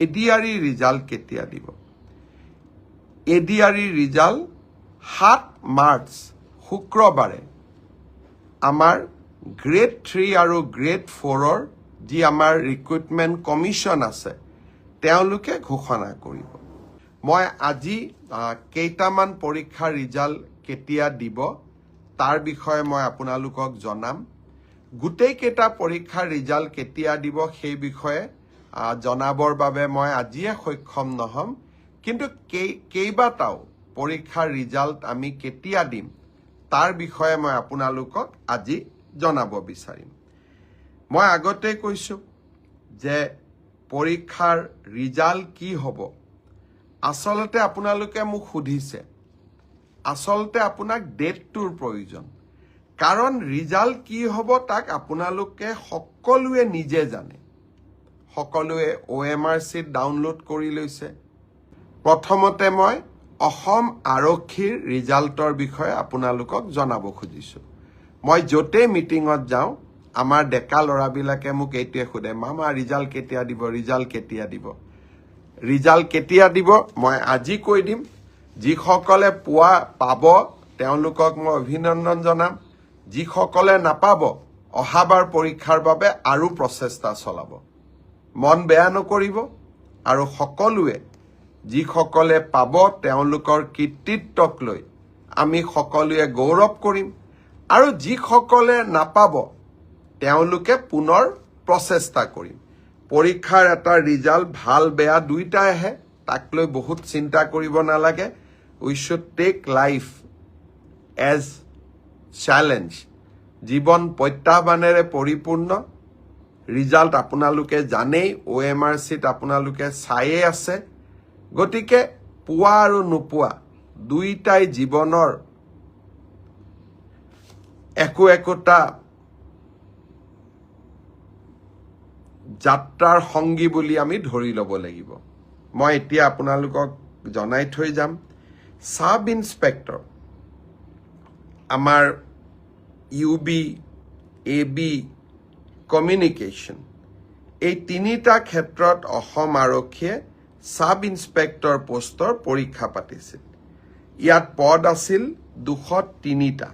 ADRE result কেতিয়া দিব? ADRE result 7 March শুক্ৰবাৰে আমাৰ গ্ৰেড 3 আৰু গ্ৰেড 4ৰ যি আমাৰ ৰিক্ৰুটমেণ্ট কমিশ্যন আছে তেওঁলোকে ঘোষণা কৰিব। মই আজি কেইটামান পৰীক্ষাৰ ৰিজাল্ট কেতিয়া দিব তাৰ বিষয়ে মই আপোনালোকক জনাম। গোটেইকেইটা পৰীক্ষাৰ ৰিজাল্ট কেতিয়া দিব সেই বিষয়ে জনাবৰ বাবে মই আজিয়ে সক্ষম নহ'ম, কিন্তু কেইবাটাও পৰীক্ষাৰ ৰিজাল্ট আমি কেতিয়া দিম তাৰ বিষয়ে মই আপোনালোকক আজি জনাব বিচাৰিম। মই আগতে কৈছোঁ যে পৰীক্ষাৰ ৰিজাল্ট কি হ'ব। আচলতে আপোনালোকে মোক সুধিছে, আচলতে আপোনাক ডেটটোৰ প্ৰয়োজন, কাৰণ ৰিজাল্ট কি হ'ব তাক আপোনালোকে সকলোৱে নিজে জানে। সকলোৱে OMR চিট ডাউনলোড কৰি লৈছে। প্ৰথমতে মই অসম আৰক্ষীৰ ৰিজাল্টৰ বিষয়ে আপোনালোকক জনাব খুজিছোঁ। মই য'তেই মিটিঙত যাওঁ আমাৰ ডেকা ল'ৰাবিলাকে মোক এইটোৱে সোধে, মামা ৰিজাল্ট কেতিয়া দিব, ৰিজাল্ট কেতিয়া দিব? ৰিজাল্ট কেতিয়া দিব মই আজি কৈ দিম। যিসকলে পাব তেওঁলোকক মই অভিনন্দন জনাম। যিসকলে নাপাব অহাবাৰ পৰীক্ষাৰ বাবে আৰু প্ৰচেষ্টা চলাব। মন বেয়া নকৰিব, আৰু সকলোৱে যিসকলে পাব তেওঁলোকৰ কৃতিত্বক লৈ আমি সকলোৱে গৌৰৱ কৰিম, আৰু যিসকলে নাপাব তেওঁলোকে পুনৰ প্ৰচেষ্টা কৰিম। পৰীক্ষাৰ এটা ৰিজাল্ট ভাল বেয়া দুইটাই আহে, তাক লৈ বহুত চিন্তা কৰিব নালাগে। We should take life as challenge. জীৱন প্ৰত্যাহ্বানেৰে পৰিপূৰ্ণ। ৰিজাল্ট আপোনালোকে জানেই, OMR চিট আপোনালোকে চায়ে আছে। গতিকে পোৱা আৰু নোপোৱা দুইটাই জীৱনৰ একোটা যাত্ৰাৰ সংগী বুলি আমি ধৰি ল'ব লাগিব। মই এতিয়া আপোনালোকক জনাই থৈ যাম, সাব ইন্সপেক্টৰ আমাৰ UB, AB, কমিউনিকেশ্যন, এই তিনিটা ক্ষেত্ৰত অসম আৰক্ষীয়ে সাব ইন্সপেক্টৰ পোষ্টৰ পৰীক্ষা পাতিছিল। ইয়াত পদ আছিল 203টা।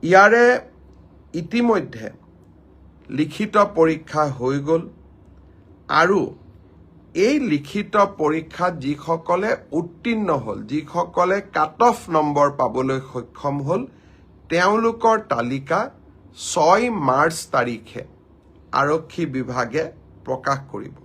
ইয়াৰে ইতিমধ্যে লিখিত পৰীক্ষা হৈ গ'ল, আৰু এই লিখিত পৰীক্ষাত যিসকলে উত্তীৰ্ণ হ'ল, যিসকলে কাট অফ নম্বৰ পাবলৈ সক্ষম হ'ল, তেওঁলোকৰ তালিকা 6 মাৰ্চ তাৰিখে আৰক্ষী বিভাগে প্ৰকাশ কৰিব।